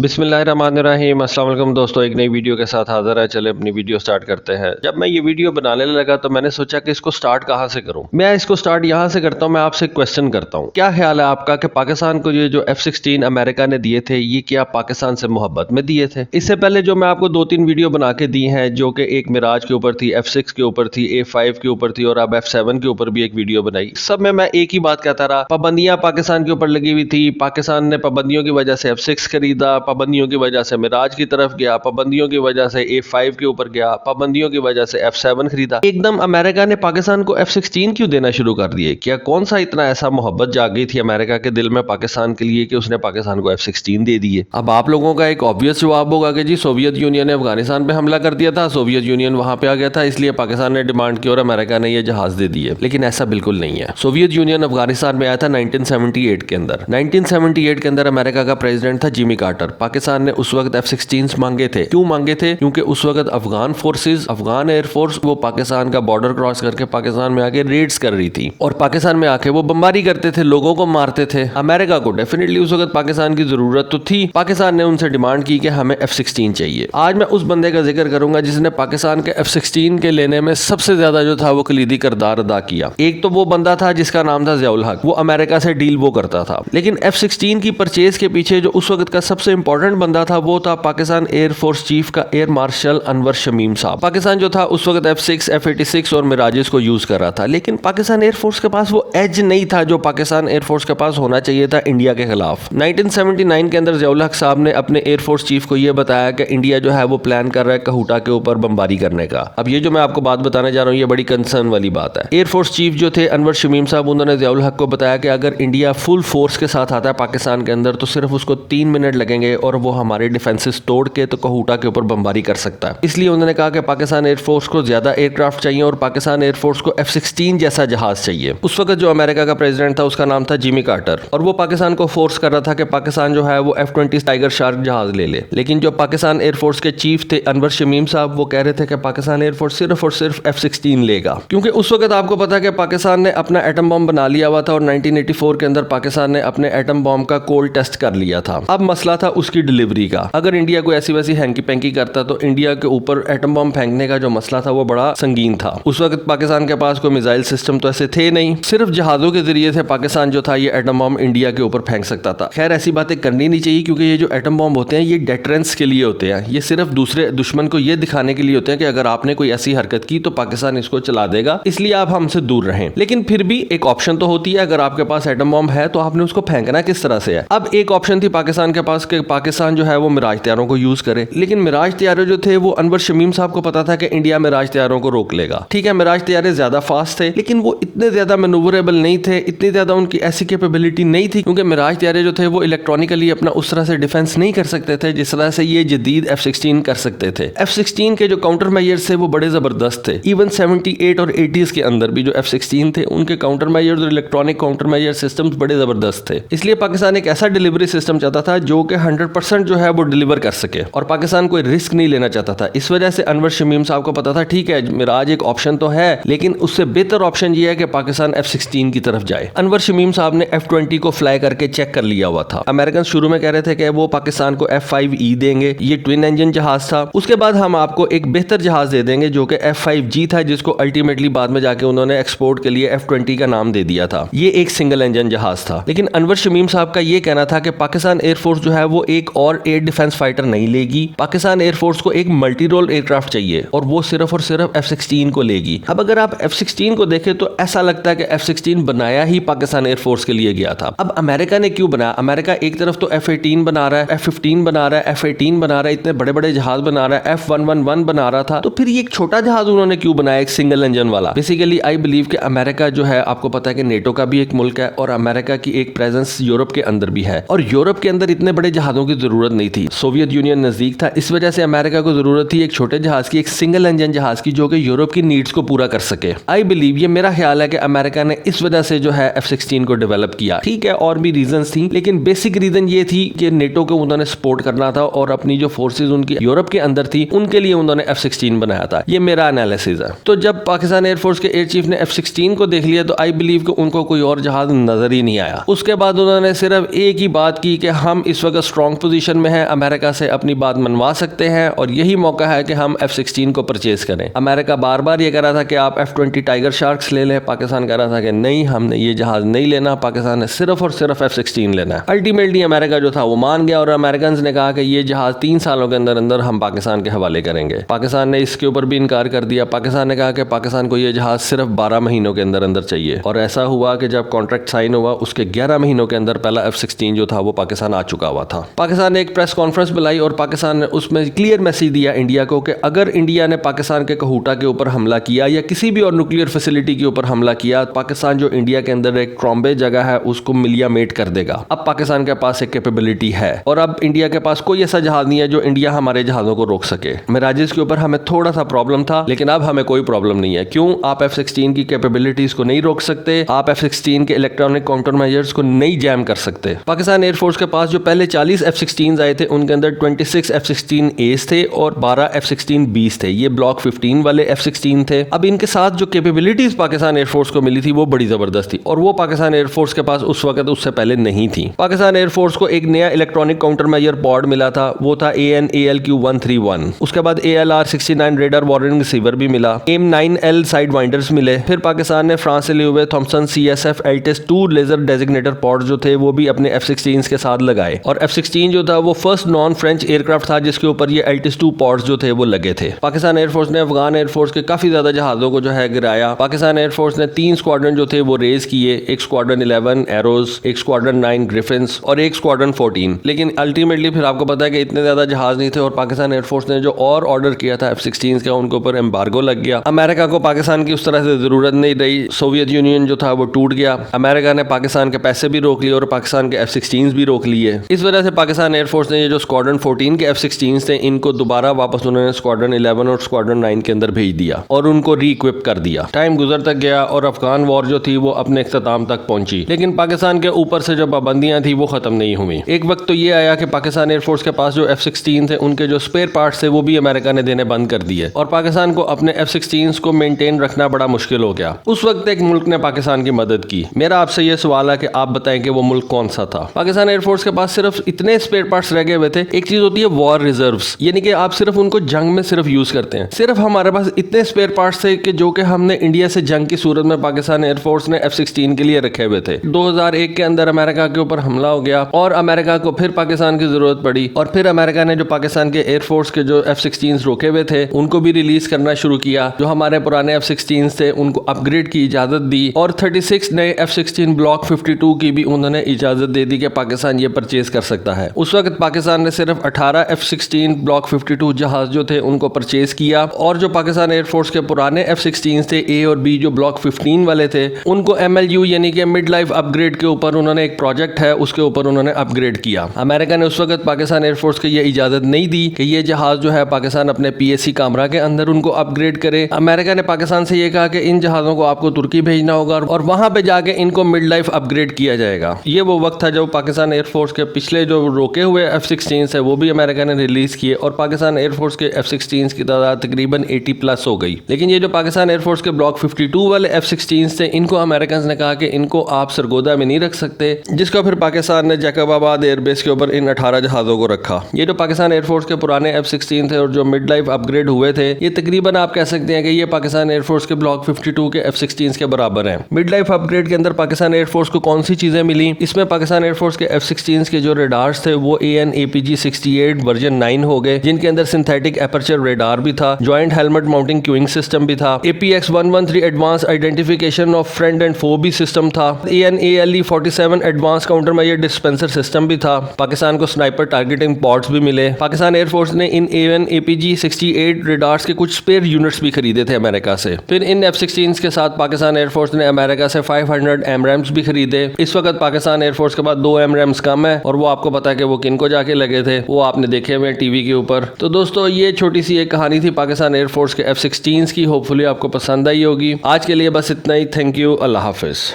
बिस्मिल्लाहिर्रहमानिर्रहीम। अस्सलाम वालेकुम दोस्तों, एक नई वीडियो के साथ हाजिर है। चले अपनी वीडियो स्टार्ट करते हैं। जब मैं ये वीडियो बनाने लगा तो मैंने सोचा कि इसको स्टार्ट कहाँ से करूँ। मैं इसको स्टार्ट यहाँ से करता हूँ। मैं आपसे क्वेश्चन करता हूँ, क्या ख्याल है आपका कि पाकिस्तान को ये जो F-16 अमेरिका ने दिए थे, ये क्या पाकिस्तान से मोहब्बत में दिए थे? इससे पहले जो मैं आपको 2-3 वीडियो बना के दी हैं, जो कि एक मिराज के ऊपर थी, F6 के ऊपर थी, A5 के ऊपर थी और अब F7 के ऊपर भी एक वीडियो बनाई। सब में मैं एक ही बात कहता रहा, पाबंदियां पाकिस्तान के ऊपर लगी हुई थी, पाकिस्तान ने पाबंदियों की वजह से F6 खरीदा, पाबंदियों की वजह से मिराज की तरफ गया, पाबंदियों की वजह से A5 के ऊपर गया, पाबंदियों की वजह से F7 खरीदा। एकदम अमेरिका ने पाकिस्तान को F-16 क्यों देना शुरू कर दिए? क्या कौन सा इतना ऐसा मोहब्बत जाग गई थी अमेरिका के दिल में पाकिस्तान के लिए कि उसने पाकिस्तान को F-16 दे दिए? अब आप लोगों का एक ऑब्वियस जवाब होगा कि जी सोवियत यूनियन ने अफगानिस्तान पे हमला कर दिया था, सोवियत यूनियन वहां पे आ गया था, इसलिए पाकिस्तान ने डिमांड की और अमेरिका ने ये जहाज दे दिए। लेकिन ऐसा बिल्कुल नहीं है। सोवियत यूनियन अफगानिस्तान में आया था 1978 के अंदर। 1978 के अंदर अमेरिका का प्रेसिडेंट था जिमी कार्टर। पाकिस्तान ने उस वक्त F-16 मांगे थे। क्यों मांगे थे? क्योंकि उस वक्त अफगान फोर्सेस, अफगान एयरफोर्स वो पाकिस्तान का बॉर्डर क्रॉस करके पाकिस्तान में आके रेड्स कर रही थी और पाकिस्तान में आके वो बमबारी करते थे, लोगों को मारते थे। अमेरिका को डेफिनेटली उस वक्त पाकिस्तान की जरूरत तो थी। पाकिस्तान ने उनसे डिमांड की कि हमें F-16 चाहिए। आज मैं उस बंदे का जिक्र करूंगा जिसने पाकिस्तान के F-16 के लेने में सबसे ज्यादा जो था वो कलीदी किरदार अदा किया। एक तो वो बंदा था जिसका नाम था ज़ियाउल हक। वो अमेरिका से डील वो करता था। लेकिन F-16 की परचेज के पीछे जो उस वक्त का सबसे इंपॉर्टेंट बंदा था वो था पाकिस्तान एयरफोर्स चीफ का एयर मार्शल अनवर शमीम साहब। पाकिस्तान जो था उस वक्त F6, F86 और मिराजेस को यूज कर रहा था। लेकिन पाकिस्तान एयरफोर्स के पास वो एज नहीं था जो पाकिस्तान एयरफोर्स के पास होना चाहिए था इंडिया के खिलाफ। 1979 के अंदर ज़ियाउल हक साहब ने अपने एयरफोर्स चीफ को यह बताया कि इंडिया जो है वो प्लान कर रहा है कहूटा के ऊपर बमबारी करने का। अब ये जो मैं आपको बात बताने जा रहा हूँ ये बड़ी कंसर्न वाली बात है। एयरफोर्स चीफ जो थे अनवर शमीम साहब, उन्होंने ज़ियाउल हक को बताया कि अगर इंडिया फुल फोर्स के साथ आता है पाकिस्तान के अंदर तो सिर्फ उसको 3 मिनट लगेंगे और वो हमारे डिफेंसेस तोड़ के तो कहूटा के ऊपर बमबारी कर सकता है। इसलिए उन्होंने कहा कि पाकिस्तान एयरफोर्स को ज्यादा एयरक्राफ्ट चाहिए और पाकिस्तान एयरफोर्स को F-16 जैसा जहाज चाहिए। उस वक्त जो अमेरिका का प्रेसिडेंट था उसका नाम था जिमी कार्टर और वो पाकिस्तान को फोर्स कर रहा था कि पाकिस्तान जो है वो F-20 टाइगर शार्क जहाज ले ले। लेकिन जो पाकिस्तान एयरफोर्स के चीफ थे अनवर शमीम साहब, वो कह रहे थे कि पाकिस्तान एयरफोर्स सिर्फ और सिर्फ F-16 लेगा, क्योंकि उस वक्त आपको पता है कि पाकिस्तान ने अपना एटम बम बना लिया हुआ था और 1984 के अंदर पाकिस्तान ने अपने एटम बम का कोल्ड टेस्ट कर लिया था। अब मसला था उसकी डिलीवरी का। अगर इंडिया को ऐसी वैसी हैंकी पैंकी करता तो इंडिया के ऊपर एटम बम फेंकने का जो मसला था वो बड़ा संगीन था। उस वक्त पाकिस्तान के पास कोई मिसाइल सिस्टम तो ऐसे थे नहीं, सिर्फ जहाजों के जरिए से पाकिस्तान जो था ये एटम बम इंडिया के ऊपर फेंक सकता था। खैर ऐसी बातें करनी नहीं चाहिए क्योंकि ये जो एटम बम होते हैं ये डेटरेंस के लिए होते हैं। ये सिर्फ दूसरे दुश्मन को ये दिखाने के लिए होते हैं कि अगर आपने कोई ऐसी हरकत की तो पाकिस्तान इसको चला देगा, इसलिए आप हमसे दूर रहें। लेकिन फिर भी एक ऑप्शन तो होती है, अगर आपके पास एटम बम है तो आपने उसको फेंकना किस तरह से है। अब एक ऑप्शन थी पाकिस्तान के पास कि पाकिस्तान जो है वो मिराज तैयारों को यूज करे। लेकिन मिराज तैयारे जो थे वो अनवर शमीम साहब को पता था कि इंडिया मिराज तैयारों को रोक लेगा। ठीक है, मिराज तैयारे ज्यादा फास्ट थे लेकिन वो इतने ज्यादा मैनूवरेबल नहीं थे, इतनी ज्यादा उनकी ऐसी कैपेबिलिटी नहीं थी, क्योंकि मिराज तैयारे जो थे वो इलेक्ट्रॉनिकली अपना उस तरह से डिफेंस नहीं कर सकते थे जिस तरह से ये जदीद F-16 कर सकते थे। F-16 के जो काउंटर मेजर्स थे वो बड़े जबरदस्त थे। इवन 78 और 80s के अंदर भी जो F-16 थे उनके काउंटर मेजर्स और इलेक्ट्रॉनिक काउंटर मेजर सिस्टम्स बड़े जबरदस्त थे। इसलिए पाकिस्तान एक ऐसा डिलीवरी सिस्टम चाहता था जो कि 100% जो है वो डिलीवर कर सके और पाकिस्तान कोई रिस्क नहीं लेना चाहता था। इस वजह से अनवर शमीम साहब को पता था ठीक है मिराज एक ऑप्शन तो है लेकिन उससे बेहतर ऑप्शन ये है कि पाकिस्तान F-16 की तरफ जाए। अनवर शमीम साहब ने F-20 को फ्लाई करके चेक कर लिया हुआ था। अमेरिकन शुरू में कह रहे थे कि वो पाकिस्तान को F-5E देंगे, ये ट्विन इंजन जहाज था। उसके बाद हम आपको एक बेहतर जहाज दे देंगे जो कि F-5G था, जिसको अल्टीमेटली बाद में जाके उन्होंने एक्सपोर्ट के लिए F-20 का नाम दे दिया था। ये एक सिंगल इंजन जहाज था। लेकिन अनवर शमीम साहब का ये कहना था कि पाकिस्तान एयरफोर्स जो है वो एक और एयर डिफेंस फाइटर नहीं लेगी, पाकिस्तान एयरफोर्स को एक मल्टी रोल एयरक्राफ्ट चाहिए और वो सिर्फ और सिर्फ F-16 को लेगी। अब अगर आप F-16 को देखें तो ऐसा लगता है कि F-16 बनाया ही पाकिस्तान एयरफोर्स के लिए गया था। अब अमेरिका ने क्यों बनाया? अमेरिका एक तरफ तो F-18 बना रहा है, F-15 बना रहा है, F-18 बना रहा है, इतने बड़े बड़े जहाज बना रहा है, F-111 बना रहा था, तो फिर ये एक छोटा जहाज उन्होंने क्यों बनाया एक सिंगल इंजन वाला? बेसिकली आई बिलीव कि अमेरिका जो है आपको पता है कि नेटो का भी एक मुल्क है और अमेरिका की एक प्रेजेंस यूरोप के अंदर भी है और यूरोप के अंदर इतने बड़े जहाजों की जरूरत नहीं थी। सोवियत यूनियन नजदीक था, इस वजह से अमेरिका को जरूरत थी एक छोटे जहाज की, एक सिंगल इंजन जहाज की जो कि यूरोप की नीड्स को पूरा कर सके। आई बिलीव, ये मेरा ख्याल है कि अमेरिका ने इस वजह से जो है F-16 को डेवलप किया। ठीक है और भी रीजंस थी लेकिन बेसिक रीजन ये थी कि नेटो को उन्होंने सपोर्ट करना था और अपनी जो फोर्सेज उनकी यूरोप के अंदर थी उनके लिए उन्होंने F-16 बनाया था। ये मेरा एनालिसिस है। तो जब पाकिस्तान एयरफोर्स के एयर चीफ ने F-16 को देख लिया तो आई बिलीव कि उनको कोई और जहाज नजर ही नहीं आया। उसके बाद उन्होंने सिर्फ एक ही बात की कि हम इस वक्त स्ट्रॉन्ग स्ट्रॉन्ग पोजीशन में है, अमेरिका से अपनी बात मनवा सकते हैं और यही मौका है कि हम F-16 को परचेज करें। अमेरिका बार बार ये कह रहा था कि आप F-20 टाइगर शार्क्स ले लें, पाकिस्तान कह रहा था कि नहीं, हमने ये जहाज नहीं लेना, पाकिस्तान ने सिर्फ और सिर्फ F-16 लेना है। अल्टीमेटली अमेरिका जो था वो मान गया और अमेरिकन ने कहा कि ये जहाज 3 सालों के अंदर अंदर हम पाकिस्तान के हवाले करेंगे। पाकिस्तान ने इसके ऊपर भी इनकार कर दिया। पाकिस्तान ने कहा कि पाकिस्तान को ये जहाज सिर्फ 12 महीनों के अंदर अंदर चाहिए और ऐसा हुआ कि जब कॉन्ट्रैक्ट साइन हुआ उसके 11 महीनों के अंदर पहला F-16 जो था वो पाकिस्तान आ चुका हुआ था। पाकिस्तान ने एक प्रेस कॉन्फ्रेंस बुलाई और पाकिस्तान ने उसमें क्लियर मैसेज दिया इंडिया को कि अगर इंडिया ने पाकिस्तान के कहूटा के ऊपर हमला किया या किसी भी और न्यूक्लियर फैसिलिटी के ऊपर हमला किया, पाकिस्तान जो इंडिया के अंदर एक ट्रॉम्बे जगह है उसको मिलियामेट कर देगा। अब पाकिस्तान के पास एक कैपेबिलिटी है और अब इंडिया के पास कोई ऐसा जहाज नहीं है जो इंडिया हमारे जहाजों को रोक सके। मिराजेस के ऊपर हमें थोड़ा सा प्रॉब्लम था लेकिन अब हमें कोई प्रॉब्लम नहीं है। क्यों? आप F-16 की कैपेबिलिटीज को नहीं रोक सकते, आप F-16 के इलेक्ट्रॉनिक काउंटर मेजर्स को नहीं जैम कर सकते। पाकिस्तान एयरफोर्स के पास जो पहले 40 F-16 आए थे उनके अंदर 26 F-16As थे और 12 F-16Bs थे। ये ब्लॉक 15 वाले F-16 थे। अब इनके साथ जो कैपेबिलिटीज पाकिस्तान एयरफोर्स को मिली थी वो बड़ी जबरदस्त थी और वो पाकिस्तान एयरफोर्स के पास उस वक्त उससे पहले नहीं थी। पाकिस्तान एयरफोर्स को एक नया इलेक्ट्रॉनिक काउंटर मेजर पॉड मिला था, वो था AN/ALQ-131। उसके बाद ALR-69 रेडार वार्निंग रिसीवर भी मिला, AIM-9L साइड वाइंडर्स मिले। फिर पाकिस्तान ने फ्रांस से लिए हुए Thomson CSF LTES-2 laser designator pod जो थे वो भी अपने F-16 के साथ लगाए और F-16 जो था वो फर्स्ट नॉन फ्रेंच एयरक्राफ्ट था जिसके ऊपर ये LTES-2 पॉड्स जो थे वो लगे थे। पाकिस्तान एयरफोर्स ने अफगान एयरफोर्स के काफी ज्यादा जहाजों को जो है गिराया। पाकिस्तान एयरफोर्स ने 3 स्क्वाड्रन जो थे वो रेज किए, एक स्क्वाड्रन 11 एरोज, एक स्क्वाड्रन 9 ग्रिफिन्स और एक स्क्वाड्रन 14। लेकिन अल्टीमेटली फिर आपको पता है कि इतने ज्यादा जहाज नहीं थे और पाकिस्तान एयरफोर्स ने जो और ऑर्डर किया था F-16 का उनके ऊपर एम्बार्गो लग गया। अमेरिका को पाकिस्तान की उस तरह से जरूरत नहीं रही, सोवियत यूनियन जो था वो टूट गया। अमेरिका ने पाकिस्तान के पैसे भी रोक लिए और पाकिस्तान के F-16 भी रोक लिए। इस वजह से पाकिस्तान एयरफोर्स ने ये जो स्क्वाड्रन 14 के F-16 थे इनको दोबारा वापस उन्होंने स्क्वाड्रन 11 और स्क्वाड्रन 9 के अंदर भेज दिया और उनको री-इक्विप कर दिया। टाइम गुजरता गया और अफगान वॉर जो थी वो अपने इख्तिताम तक पहुंची, लेकिन पाकिस्तान के ऊपर से जो पाबंदियां थी वो खत्म नहीं हुई। एक वक्त तो ये आया कि पाकिस्तान एयरफोर्स के पास जो F-16 थे उनके जो स्पेयर पार्ट्स थे वो भी अमेरिका ने देने बंद कर दिए और पाकिस्तान को अपने F-16 को मेंटेन रखना बड़ा मुश्किल हो गया। उस वक्त एक मुल्क ने पाकिस्तान की मदद की। मेरा आपसे ये सवाल है कि आप बताएं कि वो मुल्क कौन सा था? पाकिस्तान एयरफोर्स के पास सिर्फ इतने स्पेयर पार्ट्स रह गए हुए थे। एक चीज होती है वॉर रिजर्व्स, यानी कि आप सिर्फ उनको जंग में सिर्फ यूज करते हैं। सिर्फ हमारे पास इतने स्पेयर पार्ट्स थे कि जो कि हमने इंडिया से जंग की सूरत में पाकिस्तान एयरफोर्स ने F-16 के लिए रखे हुए थे। 2001 के अंदर अमेरिका के ऊपर हमला हो गया और अमेरिका को फिर पाकिस्तान की जरूरत पड़ी और फिर अमेरिका ने जो पाकिस्तान के एयरफोर्स के जो F-16 रोके हुए थे उनको भी रिलीज करना शुरू किया। जो हमारे पुराने F-16 थे उनको अपग्रेड की इजाजत दी और 36 नए F-16 ब्लॉक 52 की भी उन्होंने इजाजत दे दी कि पाकिस्तान ये परचेज कर सकता है। उस वक्त पाकिस्तान ने सिर्फ 18 F-16 ब्लॉक 52 जहाज जो थे उनको परचेज किया और जो पाकिस्तान एयरफोर्स के पुराने F-16 थे A और B जो ब्लॉक 15 वाले थे उनको MLU यानी कि मिड लाइफ अपग्रेड के ऊपर उन्होंने एक प्रोजेक्ट है उसके ऊपर उन्होंने अपग्रेड किया। अमेरिका ने उस वक्त पाकिस्तान एयरफोर्स को ये इजाजत नहीं दी कि ये जहाज जो है पाकिस्तान अपने PSC कामरा के अंदर उनको अपग्रेड करे। अमेरिका ने पाकिस्तान से ये कहा कि इन जहाजों को आपको तुर्की भेजना होगा और वहां पे जाके इनको मिड लाइफ अपग्रेड किया जाएगा। ये वो वक्त था जब पाकिस्तान एयरफोर्स के पिछले जो रोके हुए F-16 है वो भी अमेरिका ने रिलीज किए और पाकिस्तान एयरफोर्स के F-16 की तादाद तकरीबन 80+ हो गई। लेकिन ये जो पाकिस्तान एयरफोर्स के ब्लॉक 52 वाले F-16 थे इनको अमेरिकन ने कहा कि इनको आप सरगोदा में नहीं रख सकते, जिसको फिर पाकिस्तान ने जैकबाबाद एयरबेस के ऊपर इन 18 जहाजों को रखा। ये जो पाकिस्तान एयरफोर्स के पुराने F-16 थे और जो मिड लाइफ अपग्रेड हुए थे ये तकरीबन आप कह सकते हैं कि ये पाकिस्तान एयरफोर्स के ब्लॉक 52 के F-16 के बराबर हैं। मिड लाइफ अपग्रेड के अंदर पाकिस्तान एयरफोर्स को कौन सी चीजें मिली? इसमें पाकिस्तान एयरफोर्स के F-16 के जो रेडार्स थे वो AN/APG-68 वर्जन 9 हो गए, जिनके अंदर सिंथेटिक एपर्चर रेडार भी था, joint helmet mounting cueing system भी था, APX-113 advance identification of friend and foe भी सिस्टम था, AN/ALE-47 advance counter measure dispenser system भी था। पाकिस्तान को स्नाइपर टारगेटिंग पॉड्स भी मिले। पाकिस्तान एयरफोर्स ने इन AN/APG-68 रेडार्स के कुछ स्पेयर यूनिट्स भी खरीदे थे अमेरिका से। फिर इन F-16 के साथ पाकिस्तान एयरफोर्स ने अमेरिका से 500 AMRAAMs भी खरीदे। इस वक्त पाकिस्तान एयरफोर्स के पास 2 AMRAAMs कम है और वो आपको पता है कि वो किनको जाके लगे थे, वो आपने देखे हुए टीवी के ऊपर। तो दोस्तों ये छोटी सी एक कहानी थी पाकिस्तान एयरफोर्स के F-16 की। होपफुली आपको पसंद आई होगी। आज के लिए बस इतना ही। Thank you. Allah Hafiz.